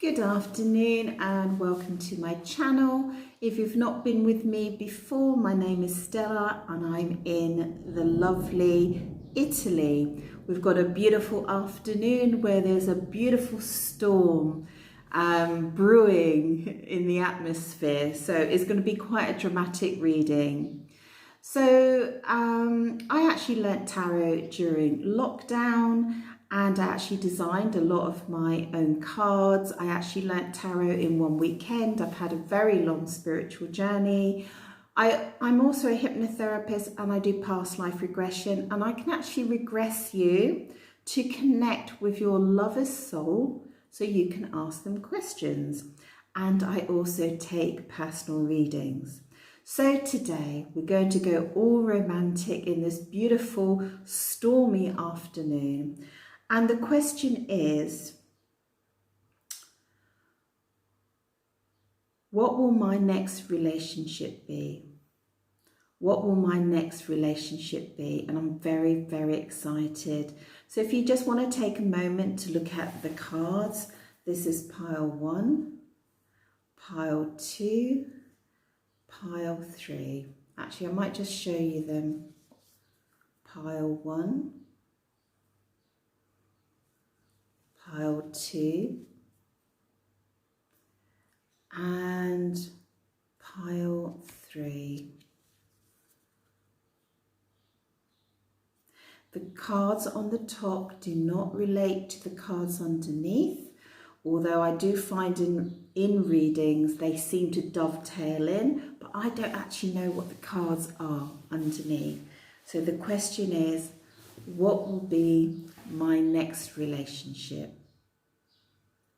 Good afternoon and welcome to my channel. If you've not been with me before, my name is Stella and I'm in the lovely Italy. We've got a beautiful afternoon where there's a beautiful storm brewing in the atmosphere. So it's going to be quite a dramatic reading. So I actually learnt tarot during lockdown, and I actually designed a lot of my own cards. I actually learnt tarot in one weekend. I've had a very long spiritual journey. I'm also a hypnotherapist and I do past life regression, and I can actually regress you to connect with your lover's soul so you can ask them questions. And I also take personal readings. So today we're going to go all romantic in this beautiful stormy afternoon. And the question is, what will my next relationship be? What will my next relationship be? And I'm very, very excited. So if you just want to take a moment to look at the cards, this is pile 1, pile 2, pile 3. Actually, I might just show you them. Pile 1, pile 2, and pile 3. The cards on the top do not relate to the cards underneath, although I do find in readings they seem to dovetail in, but I don't actually know what the cards are underneath. So the question is, what will be my next relationship?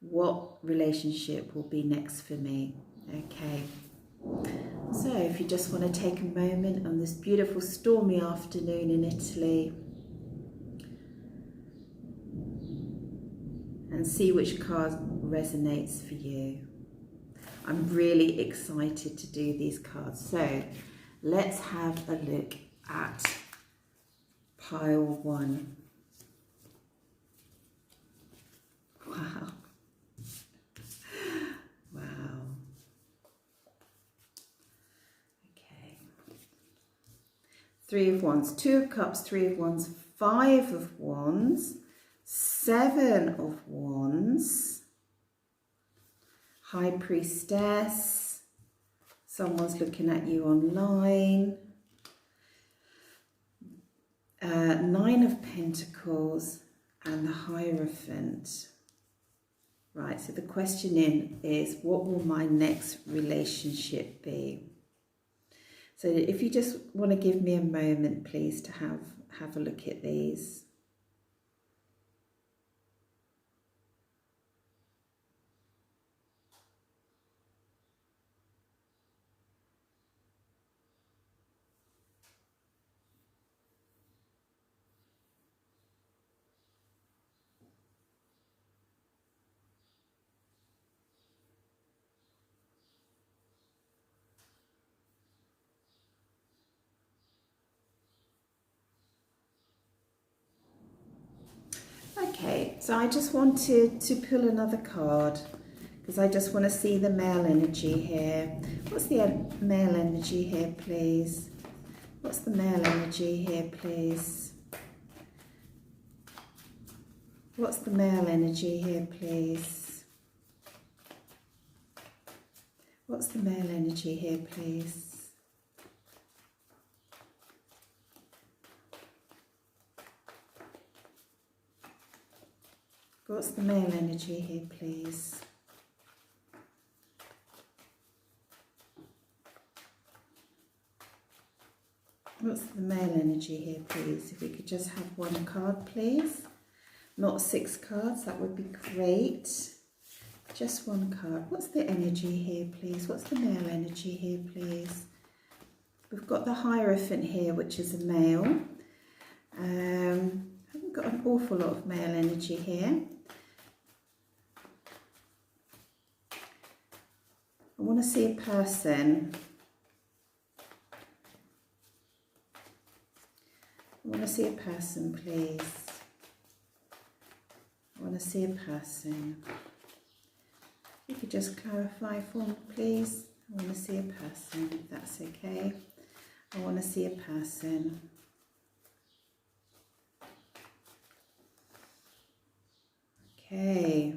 What relationship will be next for me? Okay. So if you just want to take a moment on this beautiful stormy afternoon in Italy and see which card resonates for you. I'm really excited to do these cards. So let's have a look at pile 1. Wow. Wow. Okay. 3 of Wands, 2 of Cups, 3 of Wands, 5 of Wands, 7 of Wands, High Priestess, someone's looking at you online, 9 of Pentacles, and the Hierophant. Right, so the question is, what will my next relationship be? So if you just want to give me a moment, please, to have a look at these. Okay, so I just wanted to pull another card because I just want to see the male energy here. What's the male energy here, please? What's the male energy here, please? What's the male energy here, please? What's the male energy here, please? What's the male energy here, please? What's the male energy here, please? If we could just have one card, please. Not 6 cards, that would be great. Just one card. What's the energy here, please? What's the male energy here, please? We've got the Hierophant here, which is a male. I haven't got an awful lot of male energy here. I want to see a person. I want to see a person, please. I want to see a person. You could just clarify for me, please. I want to see a person, if that's okay. I want to see a person. Okay.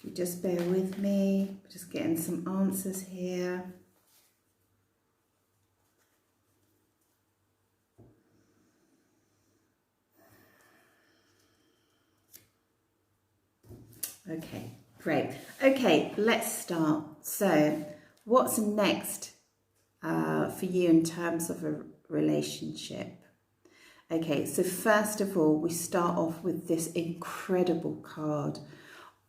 You just bear with me, just getting some answers here. Okay, great. Okay, let's start. So, what's next for you in terms of a relationship? Okay, so first of all, we start off with this incredible card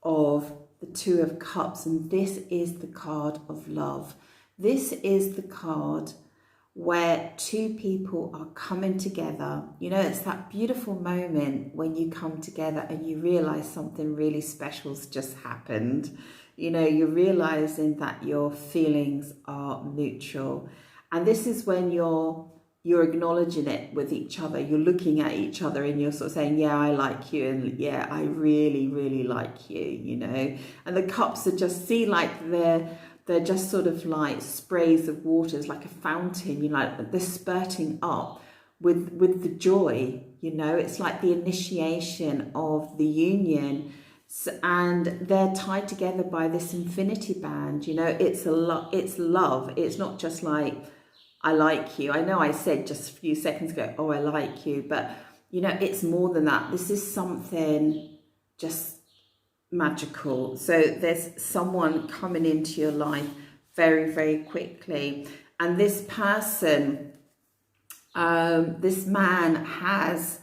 of the Two of Cups, and this is the card of love. This is the card where two people are coming together. You know, it's that beautiful moment when you come together and you realize something really special's just happened. You know, you're realizing that your feelings are mutual, and this is when you're acknowledging it with each other. You're looking at each other and you're sort of saying, yeah, I like you, and yeah, I really, really like you, you know. And the cups are just, see, like they're just sort of like sprays of water. It's like a fountain, you know, they're spurting up with the joy, you know. It's like the initiation of the union. And they're tied together by this infinity band, you know. It's it's love. It's not just like, I like you. I know I said just a few seconds ago, oh, I like you, but you know, it's more than that. This is something just magical. So there's someone coming into your life very, very quickly. And this person, this man has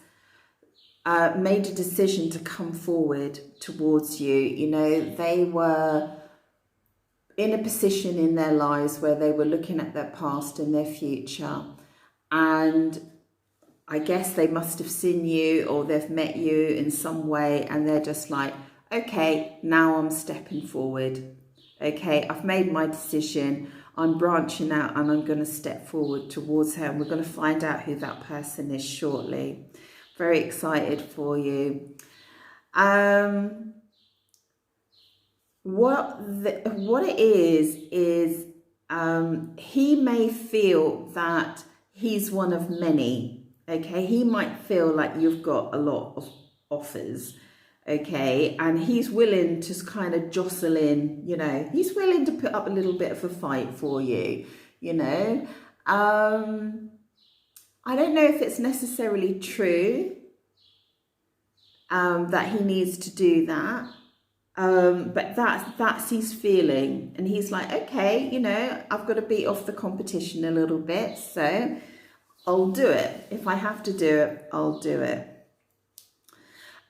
made a decision to come forward towards you. You know, they were in a position in their lives where they were looking at their past and their future, and I guess they must have seen you or they've met you in some way, and they're just like, okay, now I'm stepping forward. Okay, I've made my decision. I'm branching out and I'm going to step forward towards her, and we're going to find out who that person is shortly. Very excited for you. What it is he may feel that he's one of many. Okay, he might feel like you've got a lot of offers. Okay, and he's willing to kind of jostle in, you know, he's willing to put up a little bit of a fight for you, you know. I don't know if it's necessarily true that he needs to do that. But that's his feeling, and he's like, okay, you know, I've got to beat off the competition a little bit, so I'll do it. If I have to do it, I'll do it.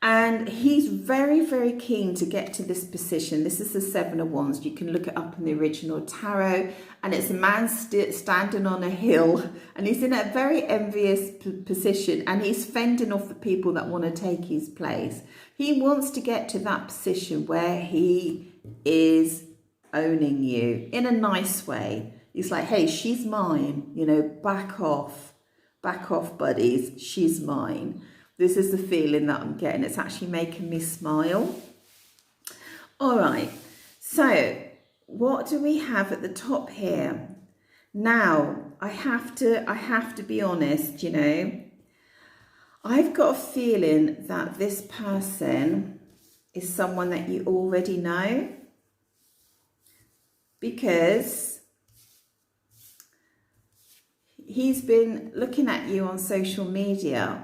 And he's very, very keen to get to this position. This is the Seven of Wands. You can look it up in the original tarot, and it's a man standing on a hill, and he's in a very envious position, and he's fending off the people that want to take his place. He wants to get to that position where he is owning you in a nice way. He's like, hey, she's mine, you know, back off, buddies, she's mine. This is the feeling that I'm getting. It's actually making me smile. All right, so what do we have at the top here? Now, I have to be honest, you know. I've got a feeling that this person is someone that you already know, because he's been looking at you on social media.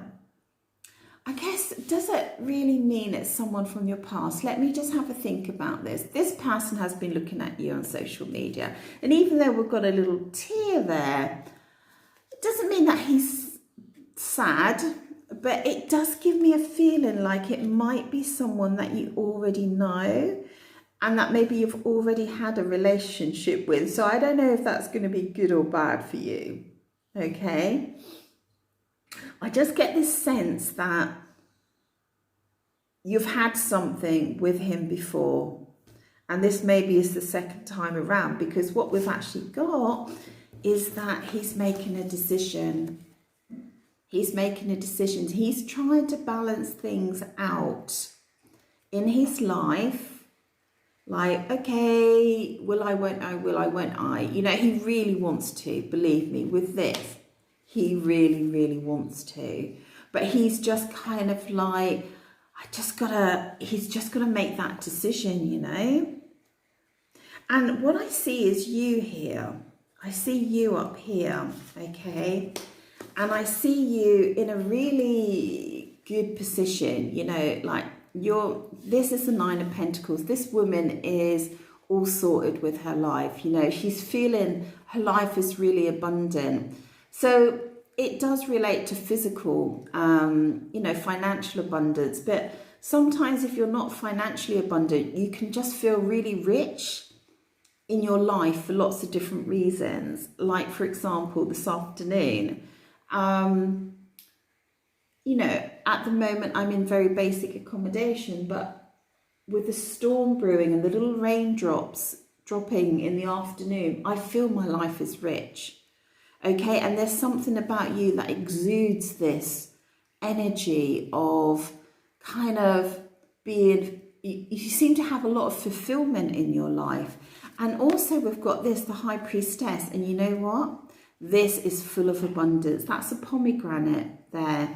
I guess, does it really mean it's someone from your past? Let me just have a think about this. This person has been looking at you on social media, and even though we've got a little tear there, it doesn't mean that he's sad, but it does give me a feeling like it might be someone that you already know, and that maybe you've already had a relationship with. So I don't know if that's going to be good or bad for you. Okay. I just get this sense that you've had something with him before, and this maybe is the second time around, because what we've actually got is that he's making a decision. He's making a decision. He's trying to balance things out in his life. Like, okay, will I, won't I, will I, won't I? You know, he really wants to, believe me, with this. He really, really wants to. But he's just kind of like, he's just gotta make that decision, you know? And what I see is you here. I see you up here, okay? And I see you in a really good position, you know, like this is the Nine of Pentacles. This woman is all sorted with her life, you know, she's feeling her life is really abundant. So it does relate to physical, you know, financial abundance. But sometimes if you're not financially abundant, you can just feel really rich in your life for lots of different reasons. Like, for example, this afternoon, you know, at the moment I'm in very basic accommodation, but with the storm brewing and the little raindrops dropping in the afternoon, I feel my life is rich. Okay, and there's something about you that exudes this energy of kind of being, you seem to have a lot of fulfillment in your life. And also we've got this, the High Priestess, and you know what? This is full of abundance. That's a pomegranate there.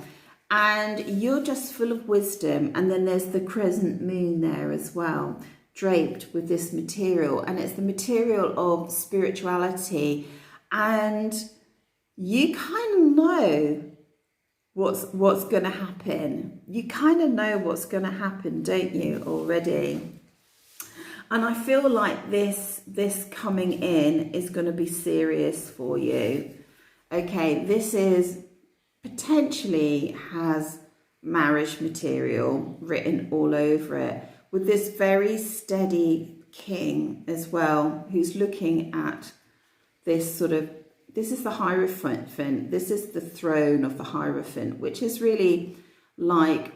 And you're just full of wisdom. And then there's the crescent moon there as well, draped with this material. And it's the material of spirituality. And you kind of know what's going to happen. You kind of know what's going to happen, don't you, already? And I feel like this coming in is going to be serious for you. Okay, this is potentially has marriage material written all over it, with this very steady king as well, who's looking at this sort of, this is the Hierophant, this is the throne of the Hierophant, which is really like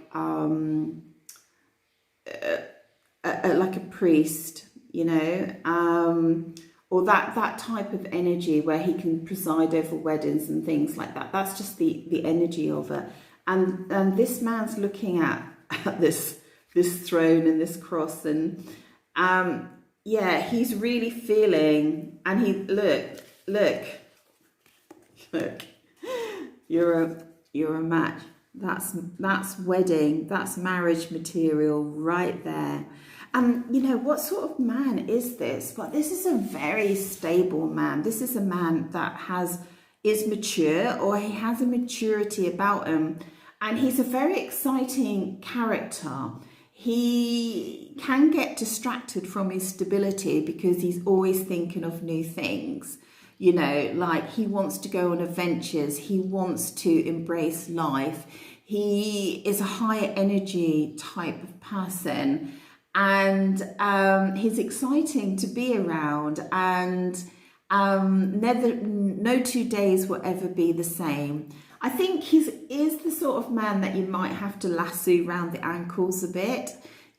like a priest, you know, or that type of energy where he can preside over weddings and things like that. That's just the energy of it. And this man's looking at this throne and this cross, and yeah, he's really feeling, and he look, you're a match. That's wedding, that's marriage material right there. And you know, what sort of man is this? Well, this is a very stable man. This is a man that is mature, or he has a maturity about him, and he's a very exciting character. He can get distracted from his stability because he's always thinking of new things. You know, like he wants to go on adventures. He wants to embrace life. He is a higher energy type of person, and he's exciting to be around, and no 2 days will ever be the same. I think he is the sort of man that you might have to lasso around the ankles a bit,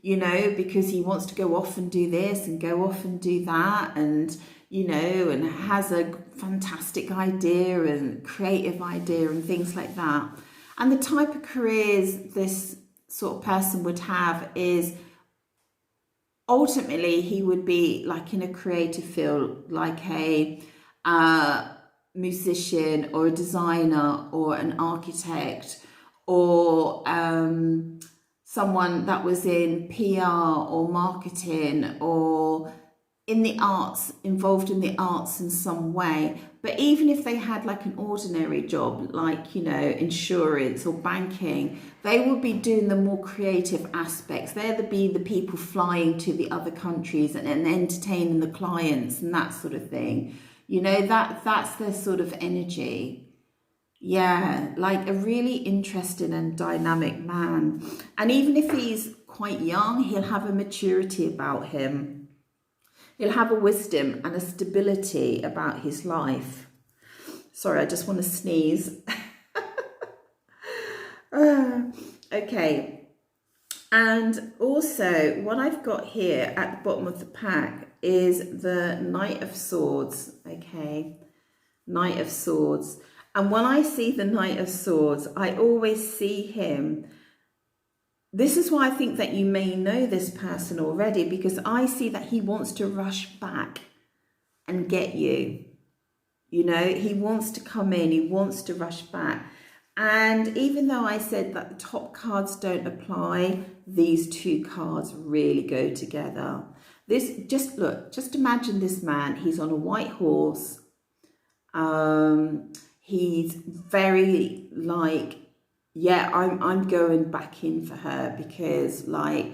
you know, because he wants to go off and do this and go off and do that, and you know, and has a fantastic idea and creative idea and things like that. And the type of careers this sort of person would have is ultimately he would be like in a creative field, like a musician or a designer or an architect, or someone that was in PR or marketing, or in the arts, involved in the arts in some way. But even if they had like an ordinary job, like, you know, insurance or banking, they would be doing the more creative aspects. They'd be the people flying to the other countries and entertaining the clients and that sort of thing. You know, that's their sort of energy. Yeah, like a really interesting and dynamic man. And even if he's quite young, he'll have a maturity about him. He'll have a wisdom and a stability about his life. Sorry, I just want to sneeze. Okay. And also, what I've got here at the bottom of the pack is the Knight of Swords. Okay. Knight of Swords. And when I see the Knight of Swords, I always see him. This is why I think that you may know this person already, because I see that he wants to rush back and get you. You know, he wants to come in, he wants to rush back. And even though I said that the top cards don't apply, these two cards really go together. This, just look, just imagine this man. He's on a white horse. He's very like, yeah, I'm going back in for her, because like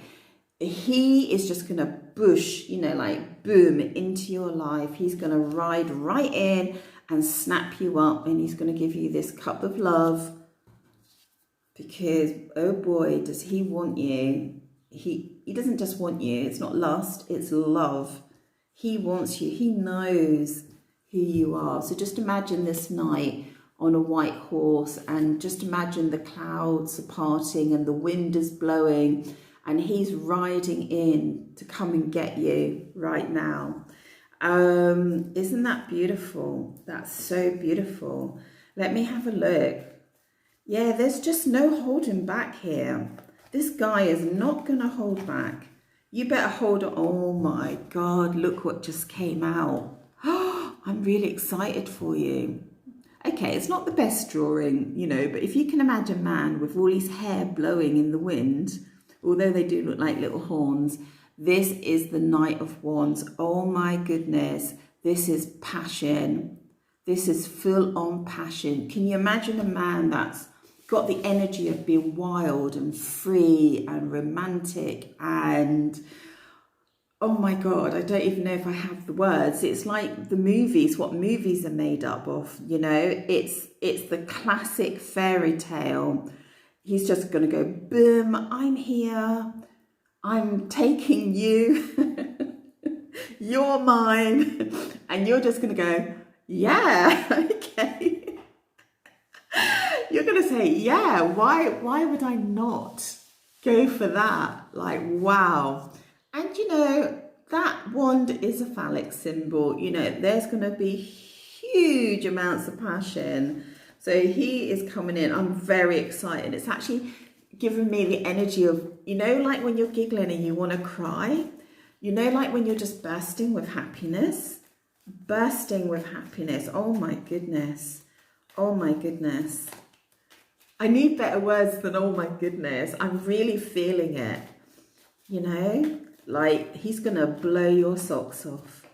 he is just gonna push, you know, like boom, into your life. He's gonna ride right in and snap you up, and he's gonna give you this cup of love, because oh boy, does he want you. He doesn't just want you. It's not lust, it's love. He wants you. He knows who you are. So just imagine this knight on a white horse, and just imagine the clouds are parting and the wind is blowing, and he's riding in to come and get you right now. Isn't that beautiful? That's so beautiful. Let me have a look. Yeah, there's just no holding back here. This guy is not going to hold back. You better hold on. Oh my God, look what just came out. I'm really excited for you. Okay, it's not the best drawing, you know, but if you can imagine a man with all his hair blowing in the wind, although they do look like little horns, this is the Knight of Wands. Oh my goodness, this is passion. This is full on passion. Can you imagine a man that's got the energy of being wild and free and romantic and, oh my God, I don't even know if I have the words. It's like the movies, what movies are made up of, you know. It's the classic fairy tale. He's just going to go, boom, I'm here. I'm taking you. You're mine. And you're just going to go, yeah, okay. You're going to say, yeah, why would I not go for that? Like, wow. And, you know, that wand is a phallic symbol. You know, there's going to be huge amounts of passion. So he is coming in. I'm very excited. It's actually given me the energy of, you know, like when you're giggling and you want to cry. You know, like when you're just bursting with happiness. Bursting with happiness. Oh, my goodness. Oh, my goodness. I need better words than oh, my goodness. I'm really feeling it. You know? Like, he's going to blow your socks off.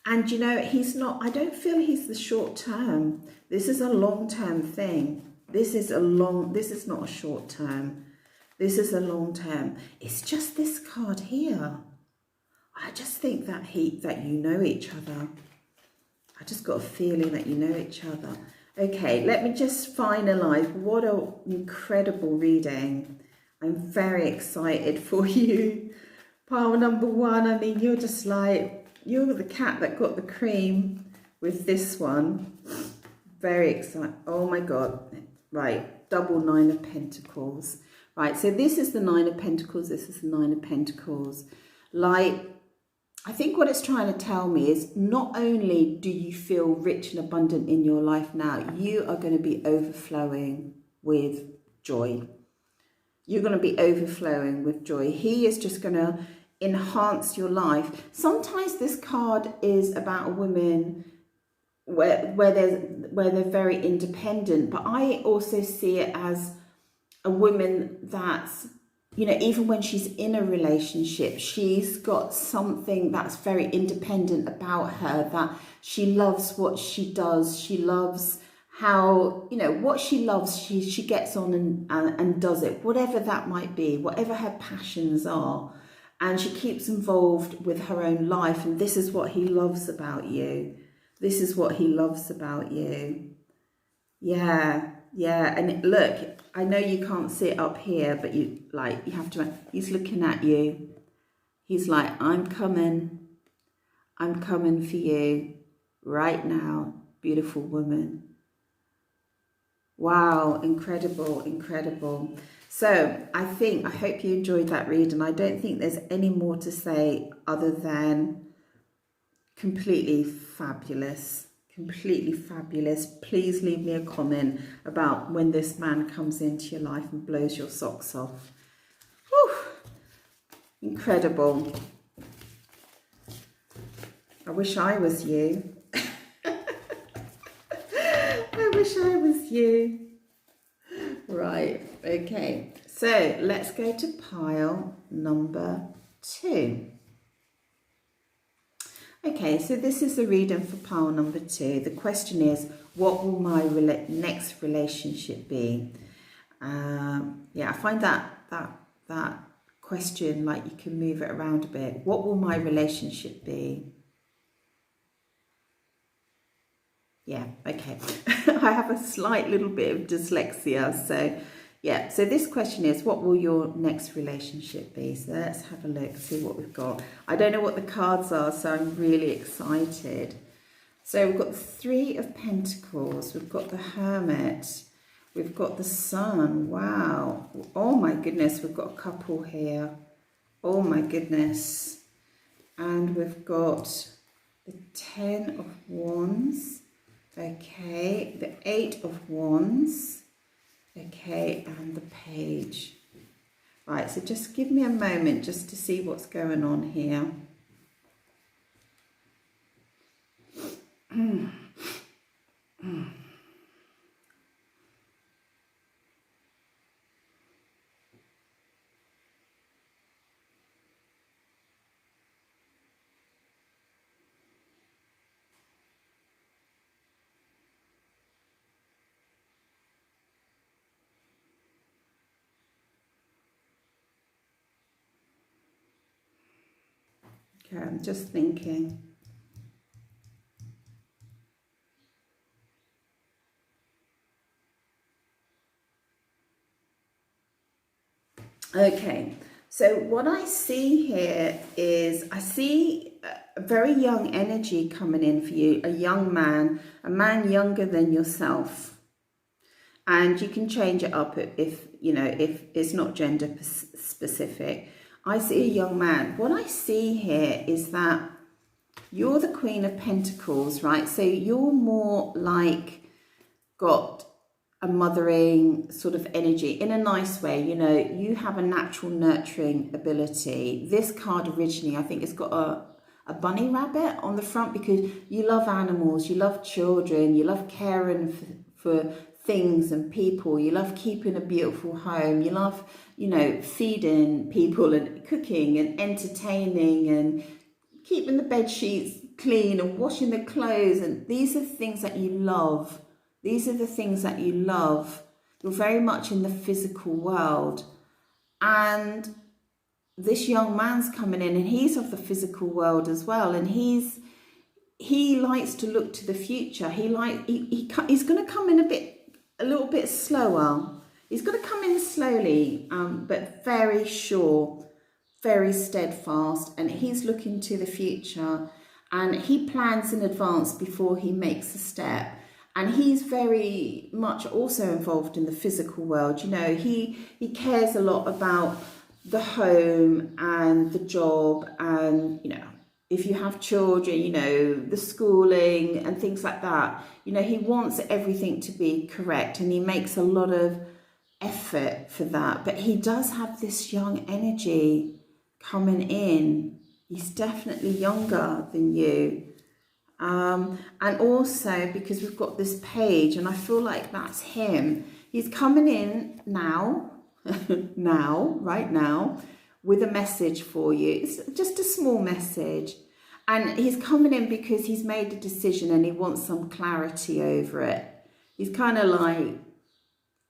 And, you know, he's not, I don't feel he's the short term. This is a long term thing. This is not a short term. This is a long term. It's just this card here. I just think that you know each other. I just got a feeling that you know each other. Okay, let me just finalize. What an incredible reading. I'm very excited for you. Pile number one, I mean, you're just like, you're the cat that got the cream with this one. Very excited. Oh my God. Right, double Nine of Pentacles. Right, so this is the Nine of Pentacles. This is the Nine of Pentacles. Like, I think what it's trying to tell me is not only do you feel rich and abundant in your life now, you are going to be overflowing with joy. You're going to be overflowing with joy. He is just going to enhance your life. Sometimes this card is about a woman where they're very independent, but I also see it as a woman that's, you know, even when she's in a relationship, she's got something that's very independent about her, that she loves what she does. She loves how, you know, what she loves, she gets on and does it, whatever that might be, whatever her passions are. And she keeps involved with her own life. And this is what he loves about you. This is what he loves about you. Yeah, yeah. And look, I know you can't see it up here, but you have to, he's looking at you. He's like, I'm coming for you right now, beautiful woman. Wow, incredible, incredible. So I hope you enjoyed that read, and I don't think there's any more to say other than completely fabulous, completely fabulous. Please leave me a comment about when this man comes into your life and blows your socks off. Whew, incredible. I wish I was you. I wish I was you. Right, okay. So let's go to pile number 2. Okay, so this is the reading for pile number 2. The question is, what will my next relationship be? Yeah, I find that question, like, you can move it around a bit. What will my relationship be? Yeah, okay. I have a slight little bit of dyslexia, so yeah. So this question is, what will your next relationship be? So let's have a look, see what we've got. I don't know what the cards are, so I'm really excited. So we've got the 3 of Pentacles, we've got the Hermit, we've got the Sun. Wow. Oh my goodness, we've got a couple here. Oh my goodness. And we've got the 10 of Wands. Okay, the 8 of Wands. Okay, and the Page. Right, so just give me a moment just to see what's going on here. Okay, I'm just thinking. Okay, so what I see here is, I see a very young energy coming in for you, a young man, a man younger than yourself. And you can change it up if you know, if it's not gender specific. I see a young man. What I see here is that you're the Queen of Pentacles, right? So you're more like got a mothering sort of energy in a nice way. You know, you have a natural nurturing ability. This card originally, I think, it's got a bunny rabbit on the front because you love animals, you love children, you love caring for things and people, you love keeping a beautiful home, you love, you know, feeding people and cooking and entertaining and keeping the bed sheets clean and washing the clothes, and these are things that you love. These are the things that you love. You're very much in the physical world, and this young man's coming in and he's of the physical world as well, and he likes to look to the future. He's going to come in a little bit slower. He's going to come in slowly, but very sure, very steadfast, and he's looking to the future, and he plans in advance before he makes a step. And he's very much also involved in the physical world. You know, he cares a lot about the home and the job, and, you know, if you have children, you know, the schooling and things like that. You know, he wants everything to be correct, and he makes a lot of effort for that. But he does have this young energy coming in. He's definitely younger than you. And also because we've got this Page, and I feel like that's him. He's coming in now, right now, with a message for you. It's just a small message. And he's coming in because he's made a decision and he wants some clarity over it. He's kind of like,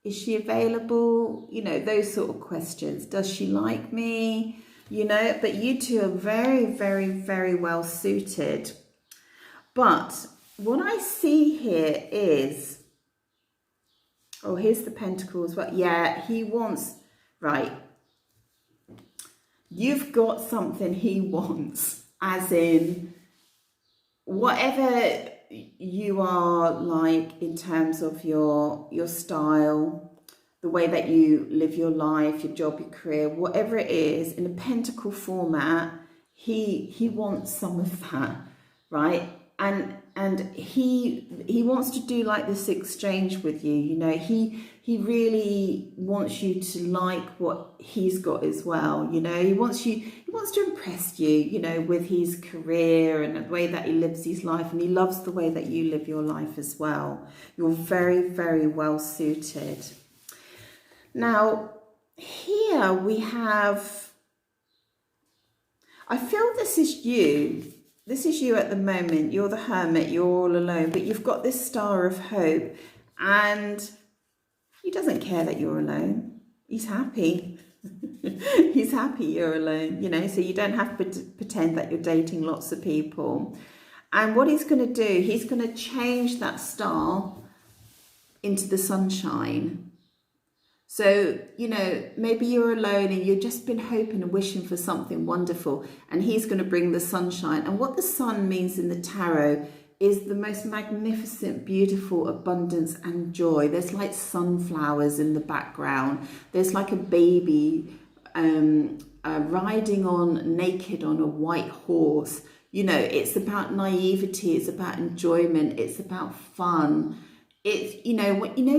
is she available? You know, those sort of questions. Does she like me? You know, but you two are very, very, very well suited. But what I see here is, oh, here's the Pentacles. Well, yeah, he wants, right. You've got something he wants, as in whatever you are like, in terms of your style, the way that you live your life, your job, your career, whatever it is, in a pentacle format, he wants some of that, right? And he wants to do like this exchange with you. You know, he really wants you to like what he's got as well. You know, he wants to impress you, you know, with his career and the way that he lives his life, and he loves the way that you live your life as well. You're very, very well suited. Now, here we have, I feel this is you. This is you at the moment. You're the hermit, you're all alone, but you've got this star of hope, and he doesn't care that you're alone. He's happy. He's happy you're alone, you know, so you don't have to pretend that you're dating lots of people. And what he's going to do, he's going to change that star into the sunshine. So, you know, maybe you're alone and you've just been hoping and wishing for something wonderful, and he's going to bring the sunshine. And what the sun means in the tarot is the most magnificent, beautiful abundance and joy. There's like sunflowers in the background. There's like a baby riding on naked on a white horse. You know, it's about naivety, it's about enjoyment, it's about fun. It's, you know,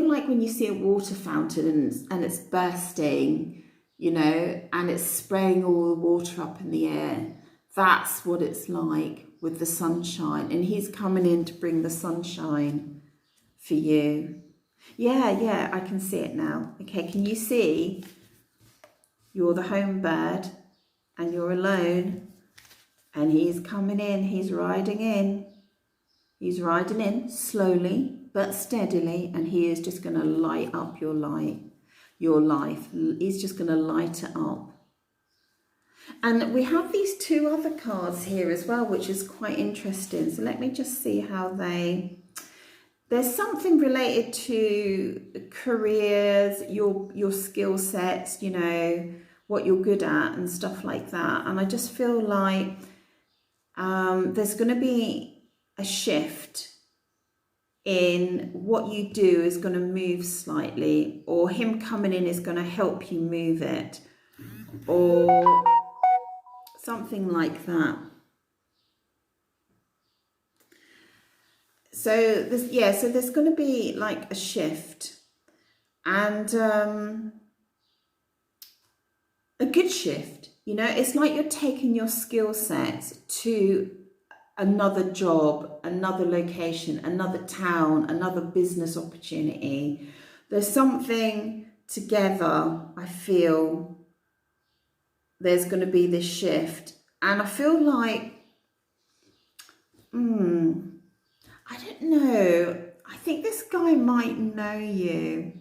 like when you see a water fountain and it's bursting, you know, and it's spraying all the water up in the air. That's what it's like with the sunshine. And he's coming in to bring the sunshine for you. Yeah, I can see it now. Okay, can you see? You're the home bird and you're alone. And he's coming in, he's riding in. He's riding in slowly but steadily, and he is just going to light up your life. He's just going to light it up. And we have these two other cards here as well, which is quite interesting. So let me just see how there's something related to careers, your skill sets, you know, what you're good at and stuff like that. And I just feel like there's going to be a shift in what you do is going to move slightly, or him coming in is going to help you move it, or something like that. So there's going to be like a shift, and a good shift. You know, it's like you're taking your skill sets to another job, another location, another town, another business opportunity. There's something together, I feel there's going to be this shift. And I feel like, I don't know, I think this guy might know you,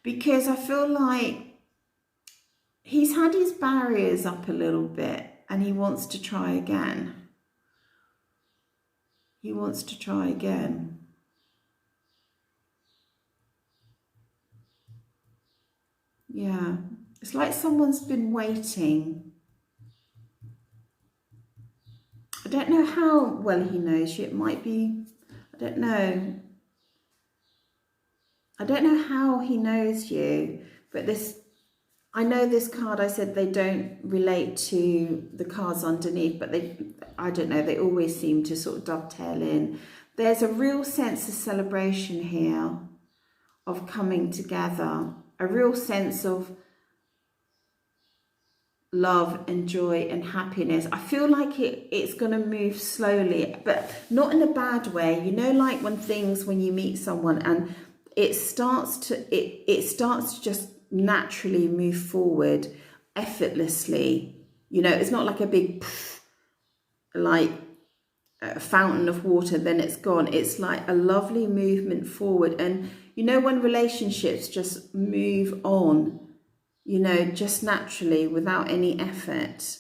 because I feel like he's had his barriers up a little bit and he wants to try again. He wants to try again. Yeah, it's like someone's been waiting. I don't know how well he knows you. It might be, I don't know. I don't know how he knows you, but I know this card, I said they don't relate to the cards underneath, but I don't know, they always seem to sort of dovetail in. There's a real sense of celebration here, of coming together, a real sense of love and joy and happiness. I feel like it's going to move slowly, but not in a bad way. You know, like when you meet someone and it starts to just naturally move forward effortlessly. You know, it's not like a big like a fountain of water, then it's gone. It's like a lovely movement forward. And you know, when relationships just move on, you know, just naturally without any effort.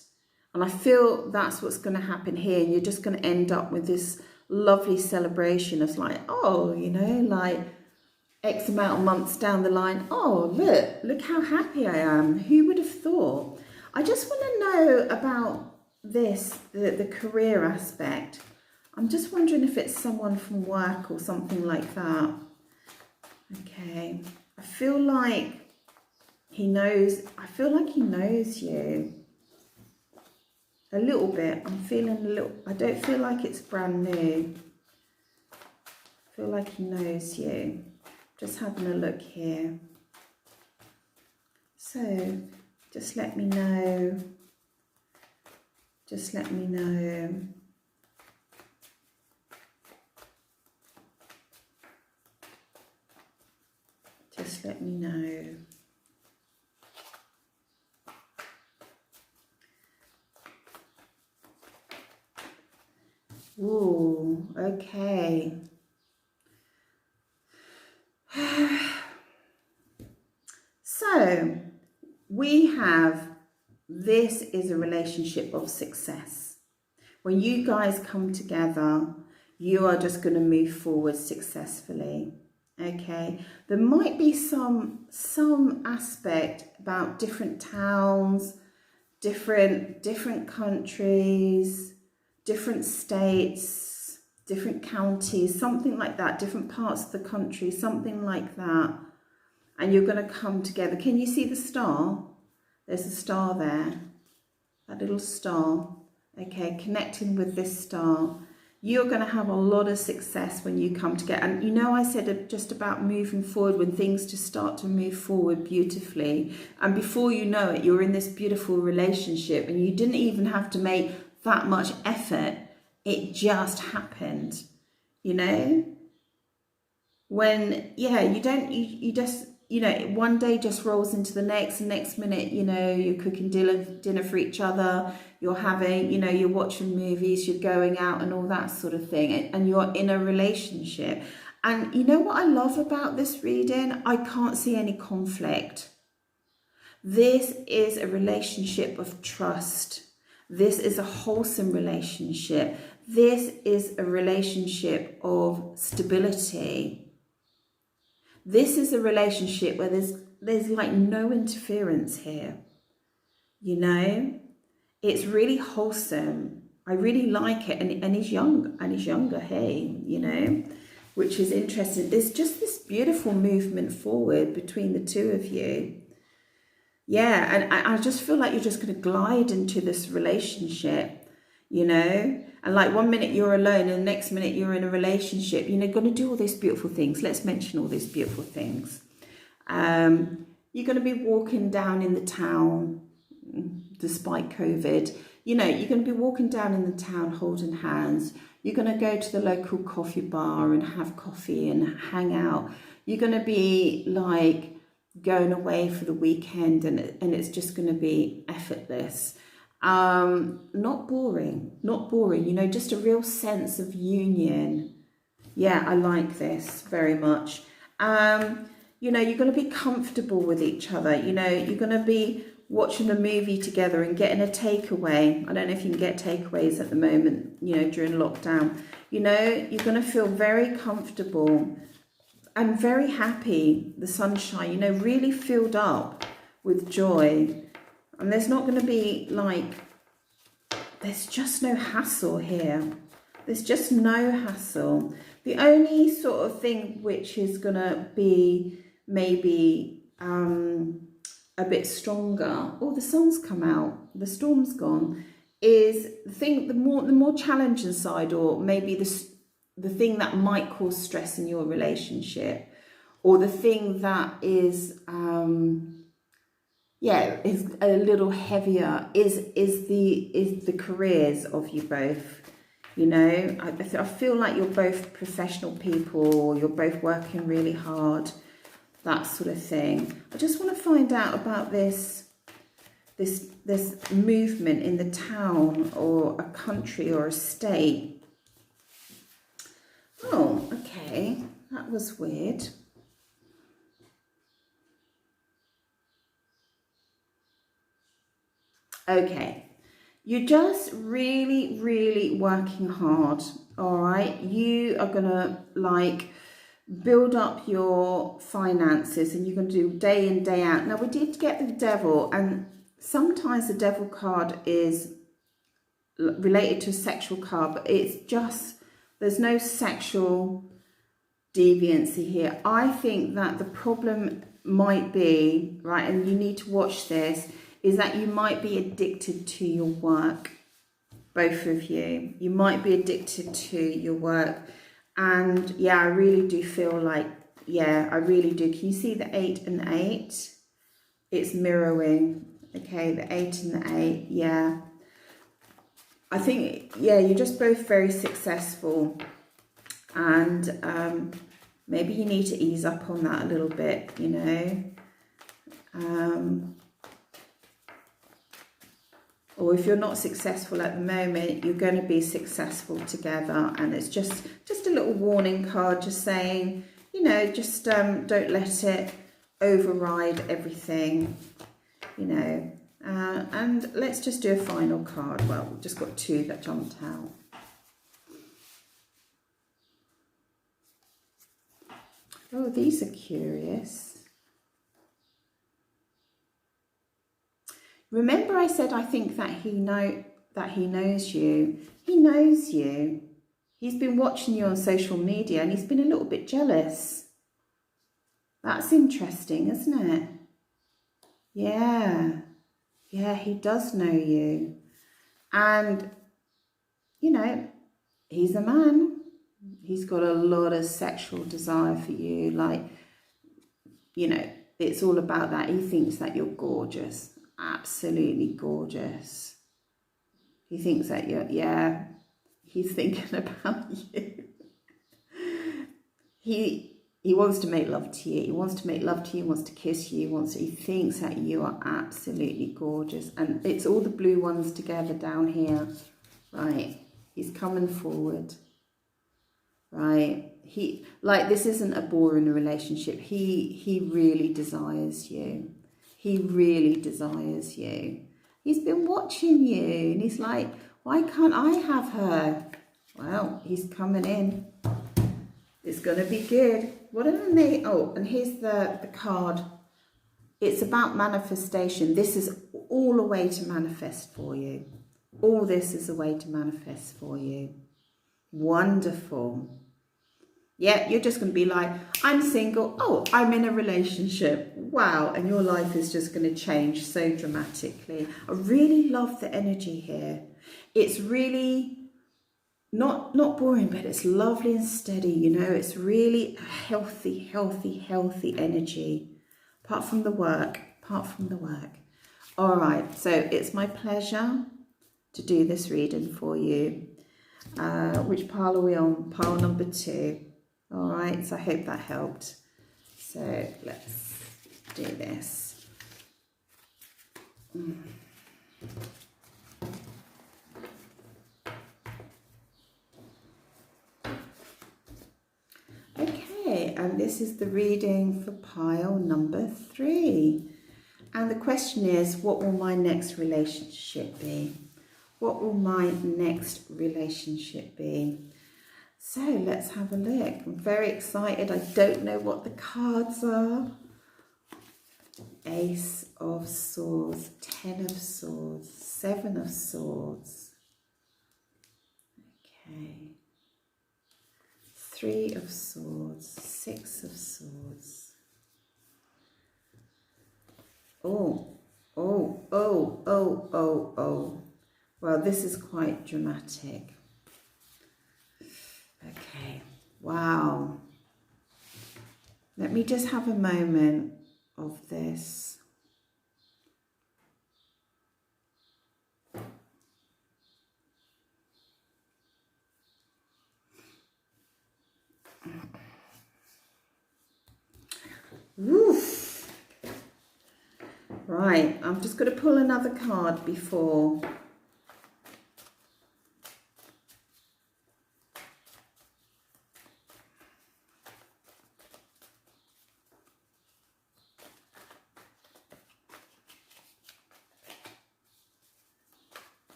And I feel that's what's going to happen here. And you're just going to end up with this lovely celebration of like, oh, you know, like X amount of months down the line, oh, look how happy I am. Who would have thought? I just want to know about this, the career aspect. I'm just wondering if it's someone from work or something like that. Okay. I feel like he knows you. A little bit. I'm feeling a little, I don't feel like it's brand new. I feel like he knows you. Just having a look here. So, just let me know. Just let me know. Just let me know. Ooh, okay. So, we have, this is a relationship of success. When you guys come together, you are just going to move forward successfully. Okay, there might be some aspect about different towns, different countries, different states, different counties, something like that, different parts of the country, something like that. And you're going to come together. Can you see the star? There's a star there, that little star. Okay, connecting with this star. You're going to have a lot of success when you come together. And you know, I said just about moving forward, when things just start to move forward beautifully. And before you know it, you're in this beautiful relationship and you didn't even have to make that much effort. It just happened, you know? When, yeah, you just, you know, one day just rolls into the next minute, you know, you're cooking dinner for each other, you're having, you know, you're watching movies, you're going out and all that sort of thing, and you're in a relationship. And you know what I love about this reading? I can't see any conflict. This is a relationship of trust. This is a wholesome relationship. This is a relationship of stability. This is a relationship where there's like no interference here, you know? It's really wholesome. I really like it. And he's young, and he's younger, hey, you know, which is interesting. There's just this beautiful movement forward between the two of you. Yeah, and I just feel like you're just going to glide into this relationship, you know? And like one minute you're alone and the next minute you're in a relationship, you know, going to do all these beautiful things. Let's mention all these beautiful things. You're going to be walking down in the town, despite COVID. You know, you're going to be walking down in the town holding hands. You're going to go to the local coffee bar and have coffee and hang out. You're going to be like going away for the weekend, and it's just going to be effortless. Not boring, you know, just a real sense of union. Yeah, I like this very much. You know, you're going to be comfortable with each other. You know, you're going to be watching a movie together and getting a takeaway. I don't know if you can get takeaways at the moment, you know, during lockdown. You know, you're going to feel very comfortable and very happy, the sunshine, you know, really filled up with joy. And there's not going to be like, there's just no hassle here. There's just no hassle. The only sort of thing which is going to be maybe a bit stronger, oh, the sun's come out, the storm's gone, is the more challenging side, or maybe the thing that might cause stress in your relationship, or the thing that is is a little heavier, is the careers of you both. You know, I feel like you're both professional people, you're both working really hard, that sort of thing. I just want to find out about this movement in the town or a country or a state. Oh, okay, that was weird. Okay, you're just really, really working hard, all right? You are going to like build up your finances, and you're going to do day in, day out. Now, we did get the devil, and sometimes the devil card is related to a sexual card, but it's just There's no sexual deviancy here. I think that the problem might be, right, and you need to watch this, is that you might be addicted to your work, both of you. You might be addicted to your work. And yeah, I really do feel like, yeah, I really do. Can you see the 8 and 8? It's mirroring, okay, the 8 and the 8, yeah. I think, yeah, you're just both very successful, and maybe you need to ease up on that a little bit, you know. Or if you're not successful at the moment, you're going to be successful together. And it's just a little warning card, just saying, you know, just don't let it override everything, you know. And let's just do a final card. Well, we've just got 2 that jumped out. Oh, these are curious. Remember I said I think that he knows you. He knows you. He's been watching you on social media and he's been a little bit jealous. That's interesting, isn't it? Yeah. Yeah, he does know you. And, you know, he's a man. He's got a lot of sexual desire for you. Like, you know, it's all about that. He thinks that you're gorgeous. Absolutely gorgeous. He thinks that you're, yeah, he's thinking about you. He wants to make love to you. He wants to make love to you. He wants to kiss you. He thinks that you are absolutely gorgeous. And it's all the blue ones together down here. Right. He's coming forward. Right. This isn't a boring relationship. He really desires you. He really desires you. He's been watching you and he's like, why can't I have her? Well, he's coming in. It's going to be good. What are they? Oh, and here's the card. It's about manifestation. This is all a way to manifest for you. All this is a way to manifest for you. Wonderful. Yeah, you're just going to be like, I'm single. Oh, I'm in a relationship. Wow. And your life is just going to change so dramatically. I really love the energy here. It's really not boring, but it's lovely and steady, you know. It's really a healthy energy. Apart from the work. All right. So it's my pleasure to do this reading for you. Which pile are we on? Pile number 2. All right, so I hope that helped. So let's do this. Okay, and this is the reading for pile number 3. And the question is, what will my next relationship be? What will my next relationship be? So let's have a look. I'm very excited. I don't know what the cards are. Ace of Swords, 10 of Swords, 7 of Swords. Okay. 3 of Swords, 6 of Swords. Oh. Well, this is quite dramatic. Okay, wow. Let me just have a moment of this. Woof. Right, I'm just going to pull another card before.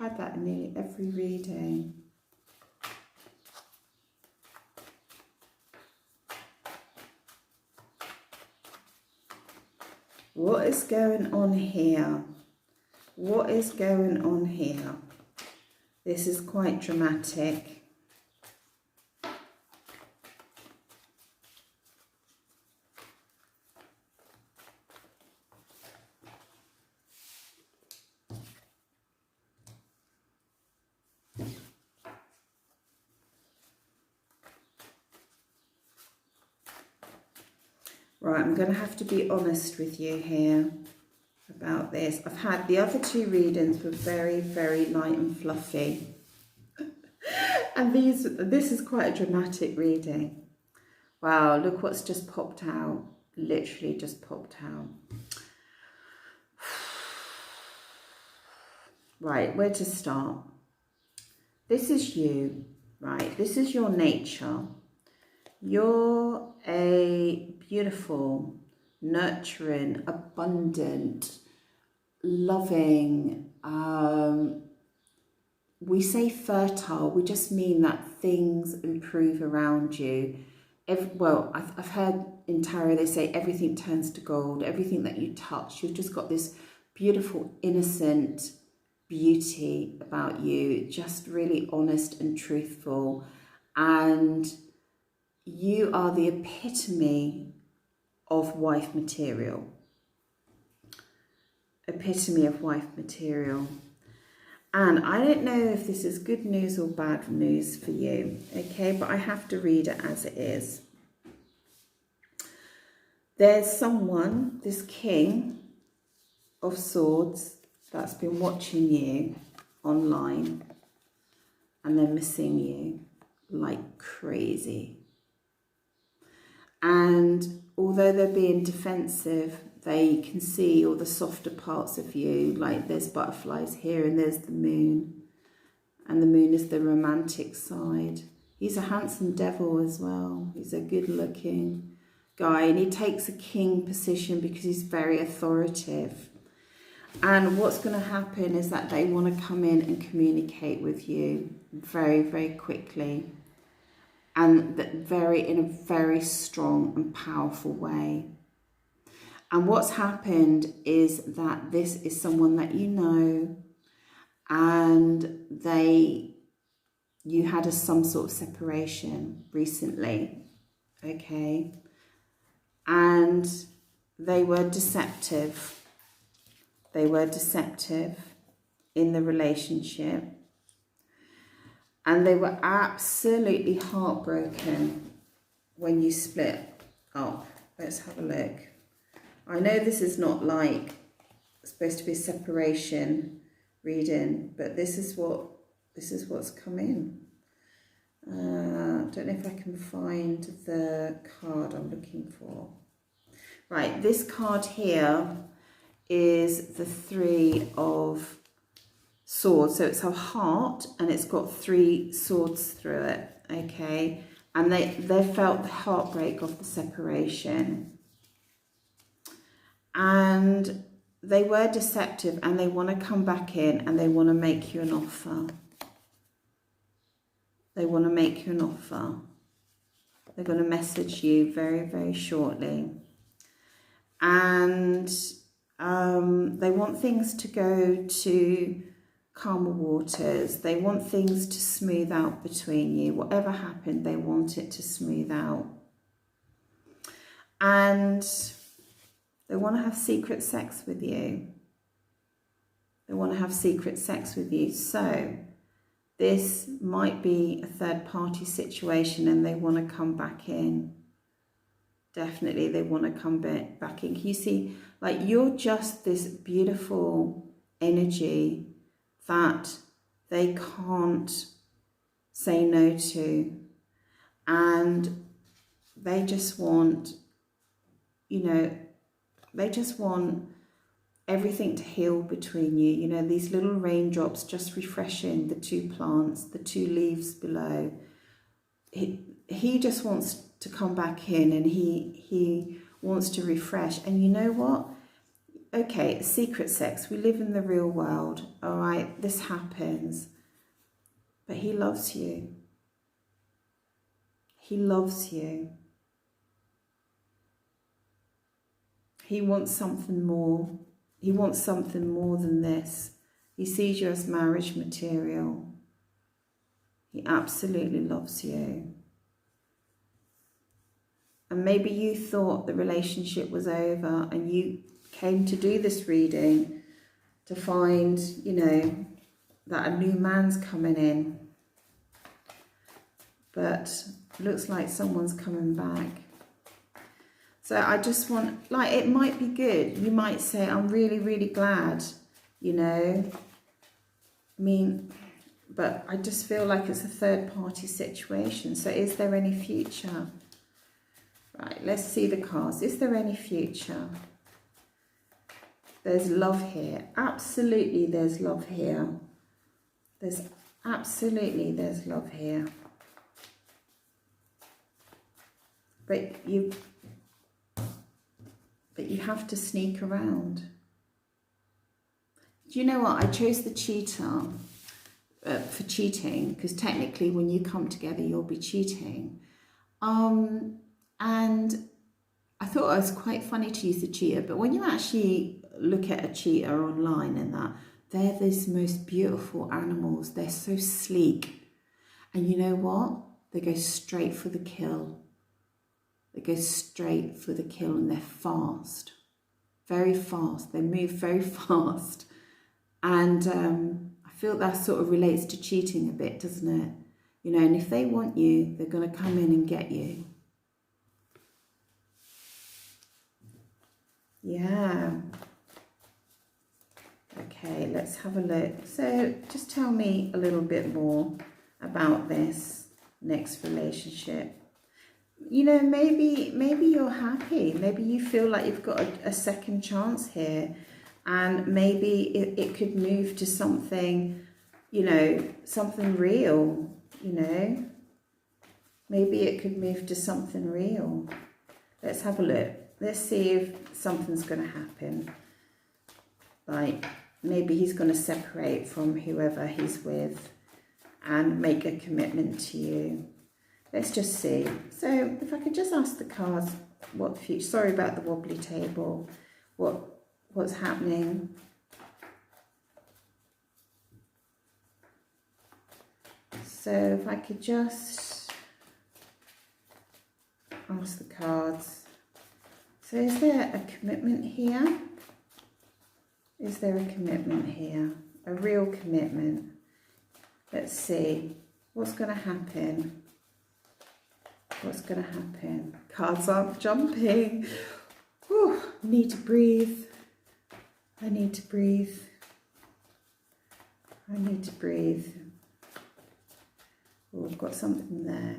I've had that in nearly every reading. What is going on here? what is going on here? This is quite dramatic. Right, I'm going to have to be honest with you here about this. I've had the other two readings were very, very light and fluffy. And this is quite a dramatic reading. Wow, look what's just popped out. Literally just popped out. Right, where to start? This is you, right? This is your nature. You're a beautiful, nurturing, abundant, loving, we say fertile, we just mean that things improve around you. I've heard in tarot they say everything turns to gold, everything that you touch. You've just got this beautiful, innocent beauty about you, just really honest and truthful. And you are the epitome of wife material. Epitome of wife material. And I don't know if this is good news or bad news for you, okay? But I have to read it as it is. There's someone, this King of Swords, that's been watching you online, and they're missing you like crazy. And although they're being defensive, they can see all the softer parts of you, like there's butterflies here and there's the moon. And the moon is the romantic side. He's a handsome devil as well. He's a good looking guy, and he takes a king position because he's very authoritative. And what's going to happen is that they want to come in and communicate with you very, very quickly. And in a very strong and powerful way. And what's happened is that this is someone that you know, and you had some sort of separation recently, okay? And they were deceptive. They were deceptive in the relationship. And they were absolutely heartbroken when you split up. Let's have a look. I know this is not like supposed to be a separation reading, but this is what's come in. Don't know if I can find the card I'm looking for. Right, this card here is the Three of Swords. So it's a heart and it's got 3 swords through it, okay? And they felt the heartbreak of the separation. And they were deceptive, and they want to come back in and they want to make you an offer. They want to make you an offer. They're going to message you very, very shortly. And they want things to go to calmer waters. They want things to smooth out between you. Whatever happened, they want it to smooth out. And they want to have secret sex with you. They want to have secret sex with you. So this might be a third party situation, and they want to come back in. Definitely they want to come back in. Can you see, like, you're just this beautiful energy that they can't say no to. And they just want, they just want everything to heal between you. These little raindrops just refreshing the 2 plants, the 2 leaves below. He just wants to come back in, and he wants to refresh. And you know what? Okay, secret sex. We live in the real world, all right? This happens. But he loves you. He loves you. He wants something more. He wants something more than this. He sees you as marriage material. He absolutely loves you. And maybe you thought the relationship was over and you came to do this reading to find, you know, that a new man's coming in. But looks like someone's coming back. So I just want, like, it might be good. You might say, I'm really, really glad, you know. I mean, but I just feel like it's a third party situation. So is there any future? Right, let's see the cards. Is there any future? There's love here. Absolutely there's love here. There's love here. But you have to sneak around. Do you know what? I chose the cheater for cheating, because technically when you come together you'll be cheating. And I thought it was quite funny to use the cheater, but when you actually look at a cheater online and that, they're these most beautiful animals. They're so sleek. And you know what? They go straight for the kill. They go straight for the kill, and they're fast. Very fast. They move very fast. And I feel that sort of relates to cheating a bit, doesn't it? You know, and if they want you, they're going to come in and get you. Yeah. Okay, let's have a look. So just tell me a little bit more about this next relationship. You know, maybe you're happy. Maybe you feel like you've got a second chance here. And maybe it could move to something, you know, something real, you know. Maybe it could move to something real. Let's have a look. Let's see if something's going to happen. Like, maybe he's going to separate from whoever he's with and make a commitment to you. Let's just see. So if I could just ask the cards what future, sorry about the wobbly table, what's happening. So if I could just ask the cards. So is there a commitment here? Is there a commitment here? A real commitment? Let's see. What's going to happen? What's going to happen? Cards aren't jumping. Whew, I need to breathe. I need to breathe. I need to breathe. Oh, I've got something there.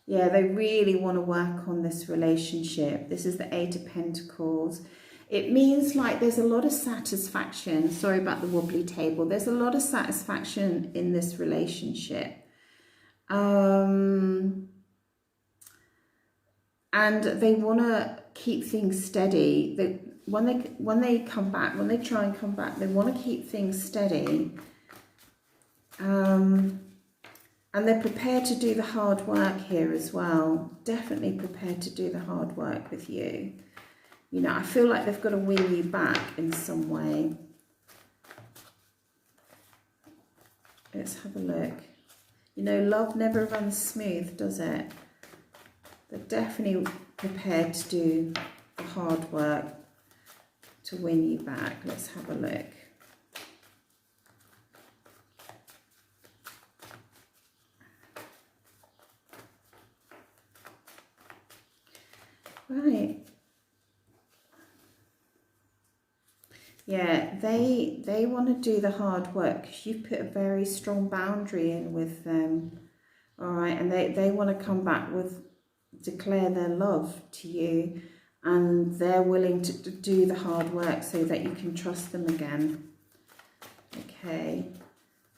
Yeah, they really want to work on this relationship. This is the Eight of Pentacles. It means like there's a lot of satisfaction. Sorry about the wobbly table. There's a lot of satisfaction in this relationship. And they want to keep things steady. When they come back, when they try and come back, they want to keep things steady. And they're prepared to do the hard work here as well. Definitely prepared to do the hard work with you. You know, I feel like they've got to win you back in some way. Let's have a look. You know, love never runs smooth, does it? They're definitely prepared to do the hard work to win you back. Let's have a look. Right. Yeah, they want to do the hard work because you've put a very strong boundary in with them. All right, and they want to come back with, declare their love to you, and they're willing to do the hard work so that you can trust them again. Okay,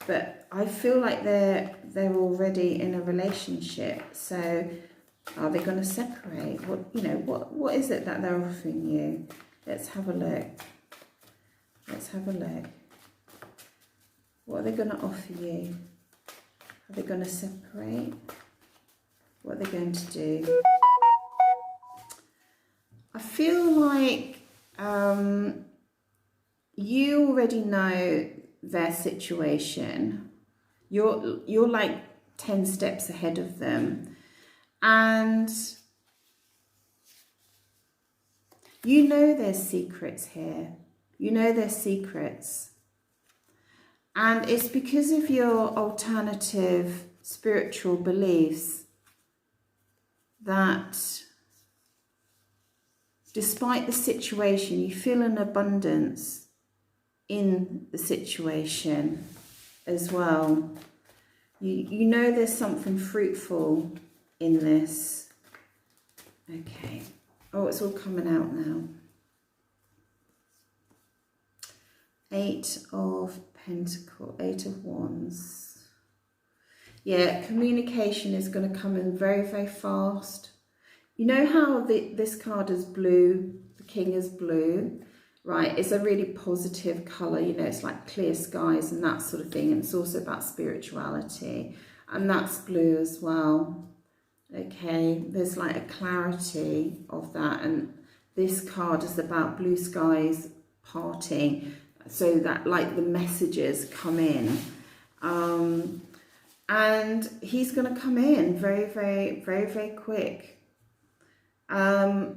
but I feel like they're already in a relationship. So are they going to separate? What is it that they're offering you? Let's have a look. Let's have a look. What are they going to offer you? Are they going to separate? What are they going to do? I feel like you already know their situation. You're like 10 steps ahead of them, and you know there's secrets here. You know there's secrets. And it's because of your alternative spiritual beliefs that despite the situation, you feel an abundance in the situation as well. You know there's something fruitful in this. Okay. Oh, it's all coming out now. 8 of Pentacles, 8 of Wands. Yeah, communication is going to come in very, very fast. You know how this card is blue, the King is blue, right? It's a really positive colour, you know, it's like clear skies and that sort of thing. And it's also about spirituality. And that's blue as well. Okay, there's like a clarity of that. And this card is about blue skies parting, so that like the messages come in. And he's going to come in very, very, very, very quick. But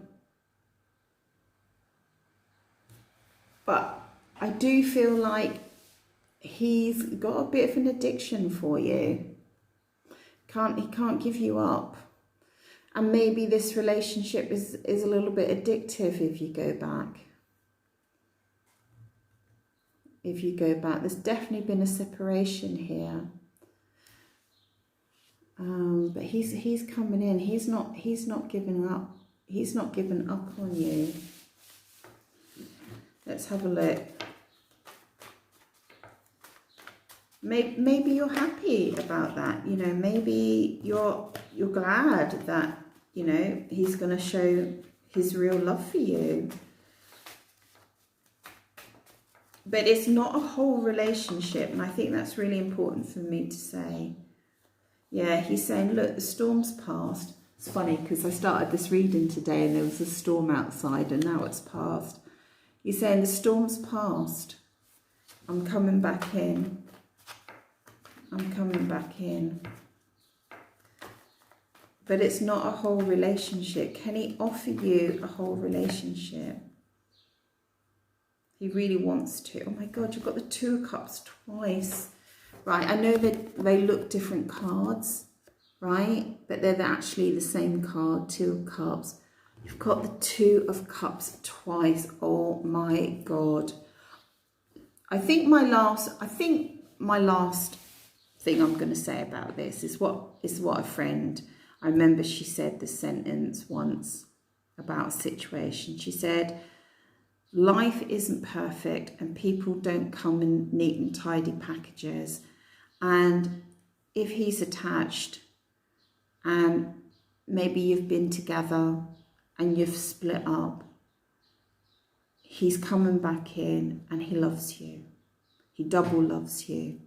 I do feel like he's got a bit of an addiction for you. He can't give you up. And maybe this relationship is a little bit addictive if you go back. If you go back, there's definitely been a separation here. But he's coming in. He's not giving up. He's not giving up on you. Let's have a look. Maybe you're happy about that. You know, maybe you're glad that, you know, he's going to show his real love for you. But it's not a whole relationship, and I think that's really important for me to say. Yeah, he's saying, look, the storm's passed. It's funny because I started this reading today and there was a storm outside and now it's passed. He's saying the storm's passed. I'm coming back in. I'm coming back in. But it's not a whole relationship. Can he offer you a whole relationship? He really wants to. Oh my God, you've got the Two of Cups twice. Right, I know that they look different cards, right? But they're actually the same card, Two of Cups. You've got the Two of Cups twice. Oh my God. I think my last thing I'm going to say about this is what a friend, I remember she said this sentence once about a situation. She said, life isn't perfect and people don't come in neat and tidy packages. And if he's attached and maybe you've been together and you've split up, he's coming back in and he loves you. He double loves you.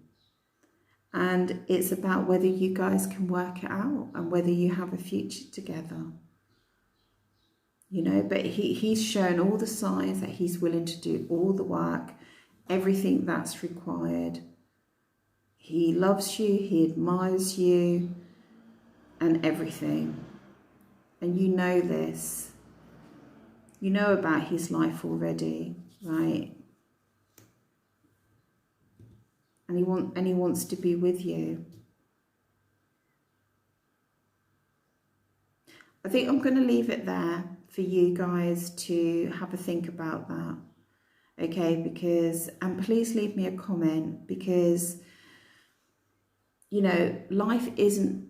And it's about whether you guys can work it out and whether you have a future together. You know, but he's shown all the signs that he's willing to do all the work, everything that's required. He loves you, he admires you, and everything. And you know this. You know about his life already, right? And he wants to be with you. I think I'm going to leave it there for you guys to have a think about that. Okay, and please leave me a comment, because you know,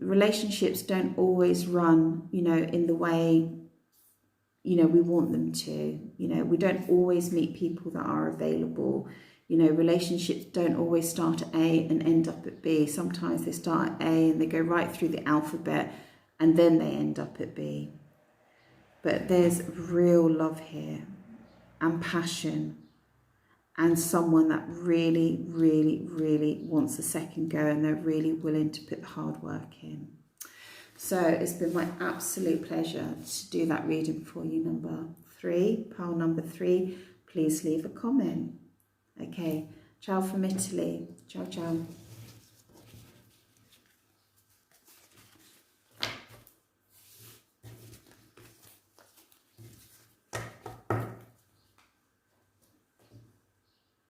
relationships don't always run, you know, in the way, you know, we want them to. You know, we don't always meet people that are available. You know, relationships don't always start at A and end up at B. Sometimes they start at A and they go right through the alphabet and then they end up at B. But there's real love here and passion, and someone that really, really, really wants a second go, and they're really willing to put the hard work in. So it's been my absolute pleasure to do that reading for you, number 3, pile number 3. Please leave a comment. Okay, ciao from Italy. Ciao, ciao.